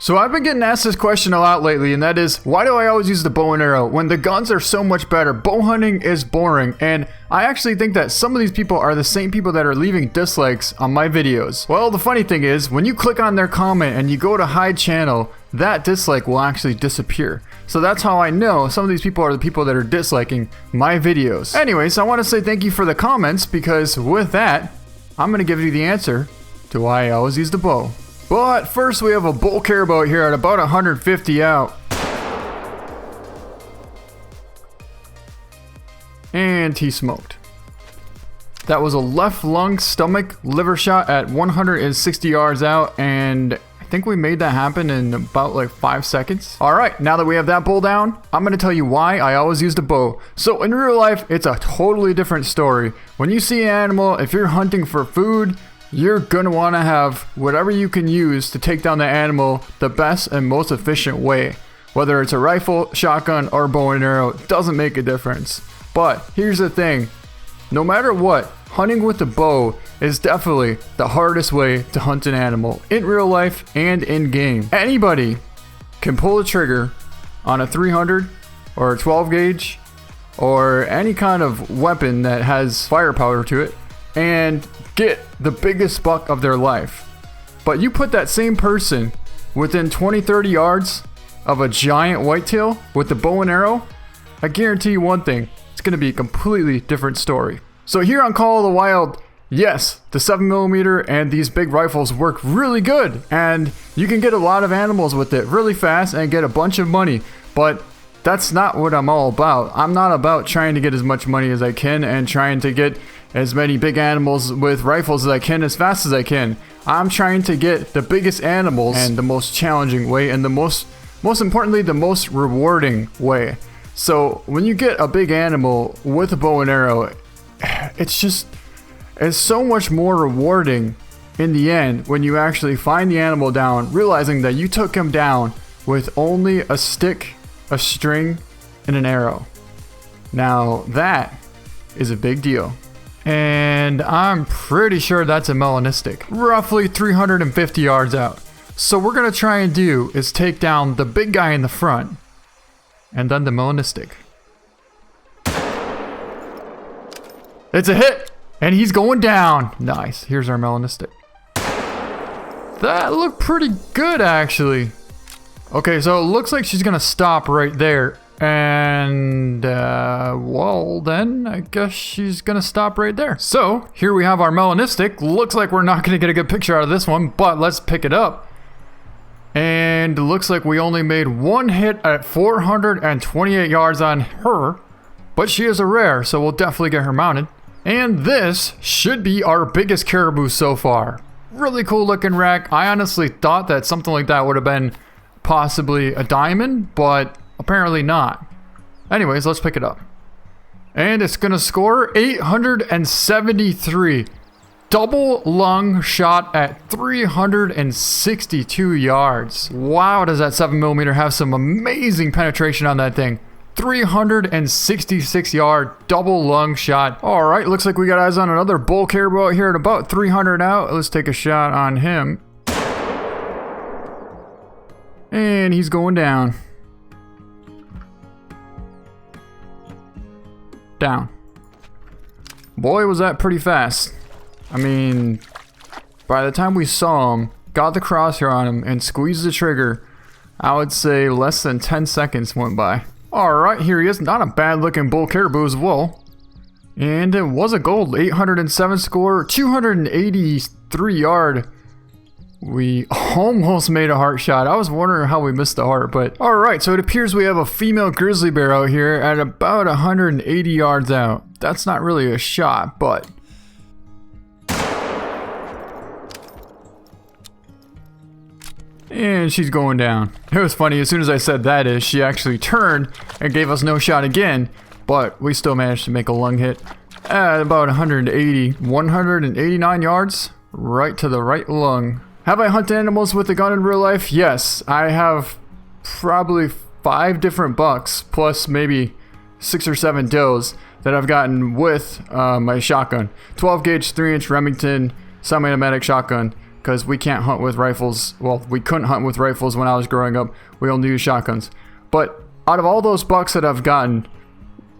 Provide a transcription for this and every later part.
So I've been getting asked this question a lot lately, and that is, why do I always use the bow and arrow when the guns are so much better? Bow hunting is boring, and I actually think that some of these people are the same people that are leaving dislikes on my videos. Well, the funny thing is, when you click on their comment and you go to hide channel, that dislike will actually disappear. So that's how I know some of these people are the people that are disliking my videos. Anyways, I want to say thank you for the comments, because with that, I'm going to give you the answer to why I always use the bow. But first we have a bull caribou here at about 150 out. And he smoked. That was a left lung, stomach, liver shot at 160 yards out, and I think we made that happen in about like 5 seconds. Alright, now that we have that bull down, I'm going to tell you why I always use the bow. So in real life, it's a totally different story. When you see an animal, if you're hunting for food, you're gonna want to have whatever you can use to take down the animal the best and most efficient way. Whether it's a rifle, shotgun, or bow and arrow, doesn't make a difference. But here's the thing, no matter what, hunting with the bow is definitely the hardest way to hunt an animal in real life and in game. Anybody can pull a trigger on a 300 or a 12 gauge or any kind of weapon that has firepower to it and get the biggest buck of their life. But you put that same person within 20-30 yards of a giant whitetail with the bow and arrow, I guarantee you one thing, it's going to be a completely different story. So here on Call of the Wild, yes, the 7mm and these big rifles work really good, and you can get a lot of animals with it really fast and get a bunch of money, but that's not what I'm all about. I'm not about trying to get as much money as I can and trying to get as many big animals with rifles as I can as fast as I can. I'm trying to get the biggest animals and the most challenging way, and the most importantly, the most rewarding way. So when you get a big animal with a bow and arrow, it's so much more rewarding in the end when you actually find the animal down, realizing that you took him down with only a stick, a string, and an arrow. Now that is a big deal. And I'm pretty sure that's a melanistic, roughly 350 yards out. So what we're gonna try and do is take down the big guy in the front, and then the melanistic. It's a hit, and he's going down. Nice, here's our melanistic. That looked pretty good, actually. Okay, so it looks like she's gonna stop right there. And, well, then I guess she's gonna stop right there. So, here we have our melanistic. Looks like we're not gonna get a good picture out of this one, but let's pick it up. And it looks like we only made one hit at 428 yards on her, but she is a rare, so we'll definitely get her mounted. And this should be our biggest caribou so far. Really cool looking rack. I honestly thought that something like that would have been possibly a diamond, but apparently not. Anyways, let's pick it up. And it's gonna score 873. Double lung shot at 362 yards. Wow, does that 7mm have some amazing penetration on that thing. 366 yard double lung shot. Alright, looks like we got eyes on another bull caribou out here at about 300 out. Let's take a shot on him. And he's going down. Down. Boy, was that pretty fast. I mean, by the time we saw him, got the crosshair on him, and squeezed the trigger, I would say less than 10 seconds went by. Alright, here he is. Not a bad looking bull caribou as well. And it was a gold. 807 score, 283 yard. We almost made a heart shot. I was wondering how we missed the heart, but alright, so it appears we have a female grizzly bear out here at about 180 yards out. That's not really a shot, but and she's going down. It was funny, as soon as I said that is, she actually turned and gave us no shot again, but we still managed to make a lung hit at about 189 yards, right to the right lung. Have I hunted animals with a gun in real life? Yes, I have probably 5 different bucks, plus maybe 6 or 7 does that I've gotten with my shotgun. 12 gauge 3-inch Remington semi-automatic shotgun. because we can't hunt with rifles. Well, we couldn't hunt with rifles when I was growing up. We only used shotguns. But out of all those bucks that I've gotten,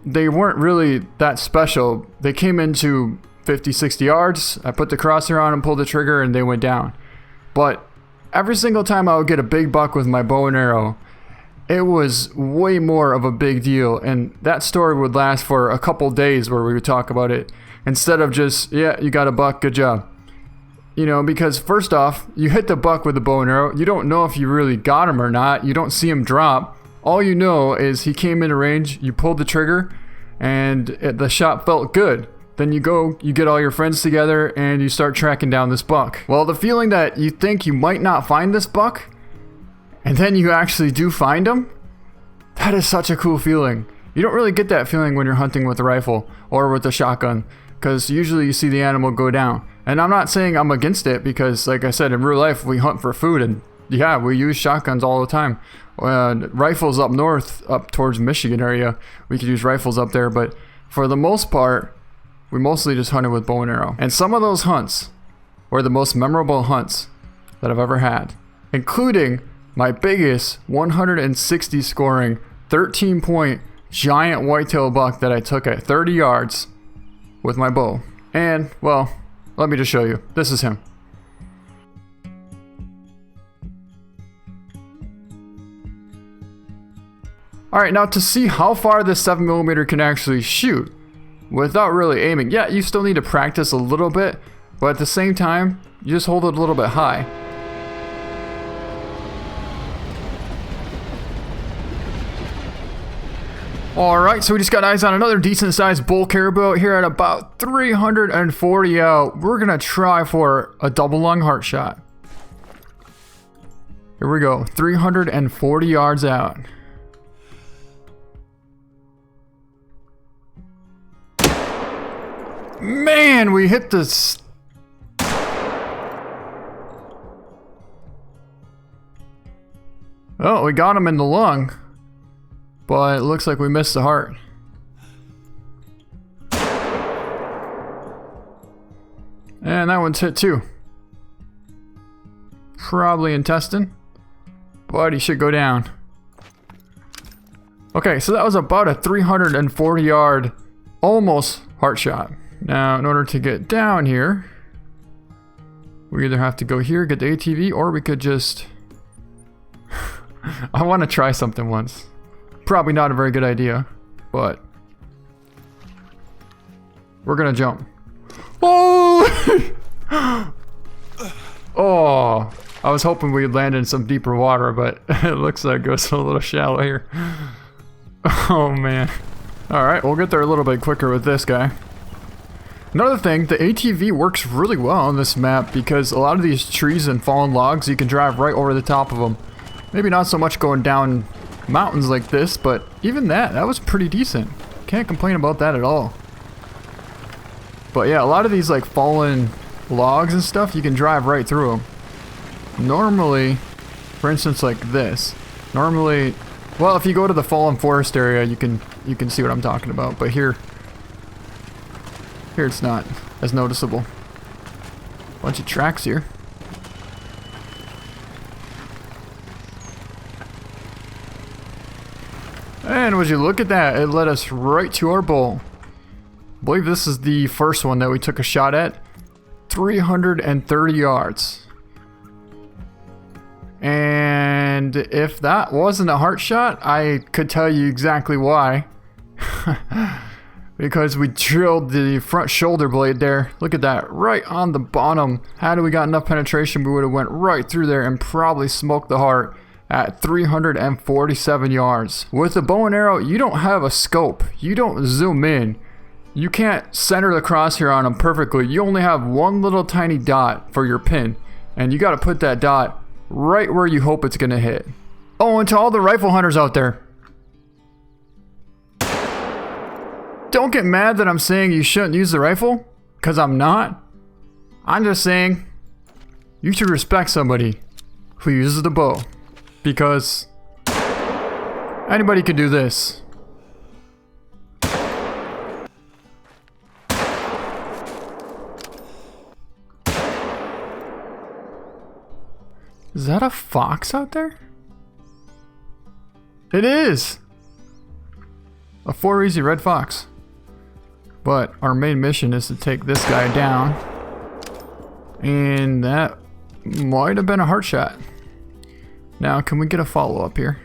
they weren't really that special. They came into 50, 60 yards. I put the crosshair on and pulled the trigger and they went down. But every single time I would get a big buck with my bow and arrow, it was way more of a big deal. And that story would last for a couple days where we would talk about it. Instead of just, yeah, you got a buck, good job. You know, because first off, you hit the buck with the bow and arrow. You don't know if you really got him or not. You don't see him drop. All you know is he came into range, you pulled the trigger, and the shot felt good. Then you go, you get all your friends together, and you start tracking down this buck. Well, the feeling that you think you might not find this buck, and then you actually do find him, that is such a cool feeling. You don't really get that feeling when you're hunting with a rifle or with a shotgun, because usually you see the animal go down. And I'm not saying I'm against it, because like I said, in real life we hunt for food, and yeah, we use shotguns all the time. Rifles up north, up towards Michigan area, we could use rifles up there, but for the most part, we mostly just hunted with bow and arrow. And some of those hunts were the most memorable hunts that I've ever had, including my biggest 160 scoring 13-point giant whitetail buck that I took at 30 yards with my bow. And, well, let me just show you. This is him. Alright, now to see how far this 7mm can actually shoot without really aiming. Yeah, you still need to practice a little bit, but at the same time, you just hold it a little bit high. Alright, so we just got eyes on another decent sized bull caribou out here at about 340 out. We're gonna try for a double lung heart shot. Here we go, 340 yards out. Man, we hit this. Oh, we got him in the lung. But it looks like we missed the heart. And that one's hit too. Probably intestine. But he should go down. Okay, so that was about a 340 yard, almost heart shot. Now, in order to get down here, we either have to go here, get the ATV, or we could just... I want to try something once. Probably not a very good idea, but... we're gonna jump. Oh! Oh! I was hoping we'd land in some deeper water, but it looks like it was a little shallow here. Oh, man. Alright, we'll get there a little bit quicker with this guy. Another thing, the ATV works really well on this map because a lot of these trees and fallen logs, you can drive right over the top of them. Maybe not so much going down mountains like this, but even that was pretty decent. Can't complain about that at all. But yeah, a lot of these like fallen logs and stuff, you can drive right through them. Normally, for instance like this, normally, well, if you go to the fallen forest area, you can see what I'm talking about, but here it's not as noticeable. Bunch of tracks here. And would you look at that, it led us right to our bull. I believe this is the first one that we took a shot at. 330 yards. And if that wasn't a heart shot, I could tell you exactly why. Because we drilled the front shoulder blade there. Look at that, right on the bottom. Had we got enough penetration, we would have went right through there and probably smoked the heart at 347 yards. With the bow and arrow, you don't have a scope. You don't zoom in. You can't center the crosshair on them perfectly. You only have one little tiny dot for your pin. And you gotta put that dot right where you hope it's gonna hit. Oh, and to all the rifle hunters out there, don't get mad that I'm saying you shouldn't use the rifle, because I'm not. I'm just saying you should respect somebody who uses the bow, because anybody can do this. Is that a fox out there? It is! A 4 easy red fox. But our main mission is to take this guy down. And that might have been a heart shot. Now, can we get a follow-up here?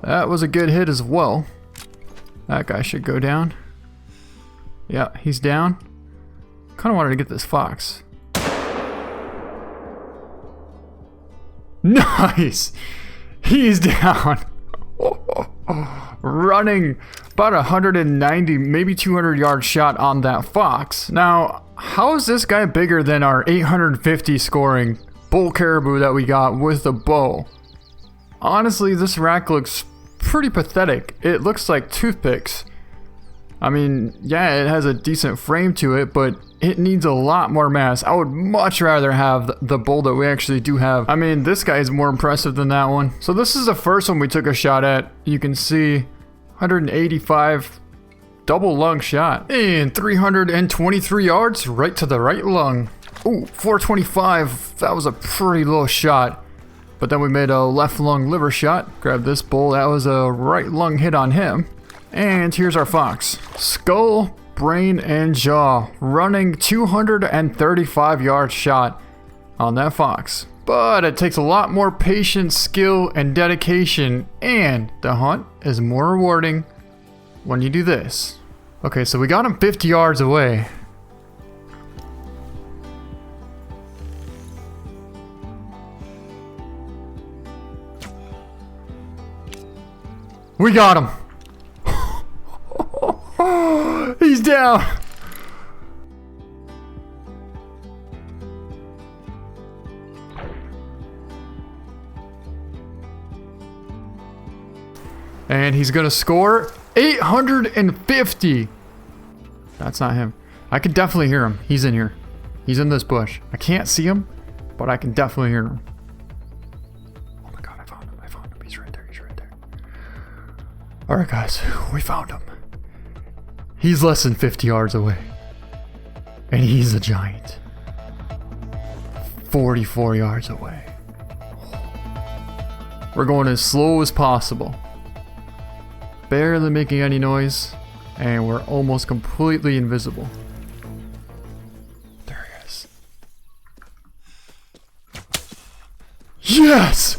That was a good hit as well. That guy should go down. Yeah, he's down. Kind of wanted to get this fox. Nice! He's down. Running about 190, maybe 200 yard shot on that fox. Now, how is this guy bigger than our 850 scoring bull caribou that we got with the bow? Honestly, this rack looks pretty pathetic. It looks like toothpicks. I mean, yeah, it has a decent frame to it, but it needs a lot more mass. I would much rather have the bull that we actually do have. I mean, this guy is more impressive than that one. So this is the first one we took a shot at. You can see 185 double lung shot. And 323 yards right to the right lung. Ooh, 425. That was a pretty low shot. But then we made a left lung liver shot. Grab this bull. That was a right lung hit on him. And here's our fox. Skull, brain, and jaw. Running 235 yard shot on that fox. But it takes a lot more patience, skill, and dedication. And the hunt is more rewarding when you do this. Okay, so we got him 50 yards away. We got him. He's down. And he's gonna score 850. That's not him. I can definitely hear him. He's in here. He's in this bush. I can't see him, but I can definitely hear him. Oh my god, I found him. I found him. He's right there. He's right there. Alright guys, we found him. He's less than 50 yards away. And he's a giant. 44 yards away. We're going as slow as possible. Barely making any noise. And we're almost completely invisible. There he is. Yes!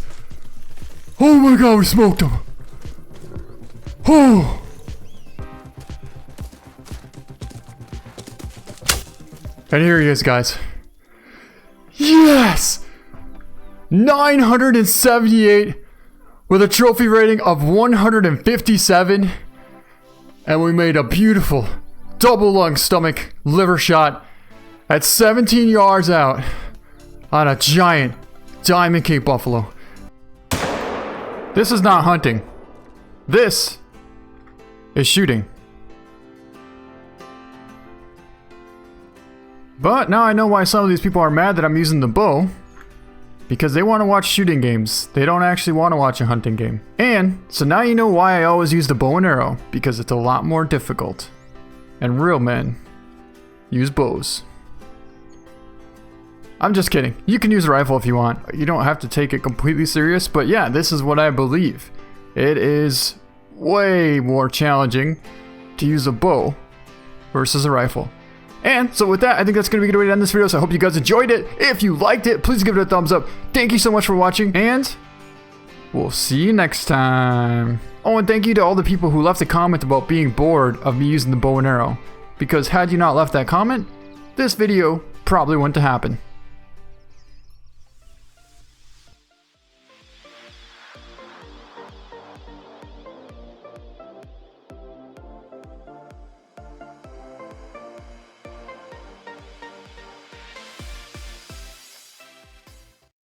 Oh my god, we smoked him. Oh! And here he is, guys. Yes! 978 with a trophy rating of 157. And we made a beautiful double lung stomach liver shot at 17 yards out on a giant Diamond Cape buffalo. This is not hunting. This is shooting. But now I know why some of these people are mad that I'm using the bow. Because they want to watch shooting games. They don't actually want to watch a hunting game. And so now you know why I always use the bow and arrow. Because it's a lot more difficult. And real men use bows. I'm just kidding. You can use a rifle if you want. You don't have to take it completely serious. But yeah, this is what I believe. It is way more challenging to use a bow versus a rifle. And so with that, I think that's going to be a good way to end this video. So I hope you guys enjoyed it. If you liked it, please give it a thumbs up. Thank you so much for watching, and we'll see you next time. Oh, and thank you to all the people who left a comment about being bored of me using the bow and arrow. Because had you not left that comment, this video probably wouldn't have happened.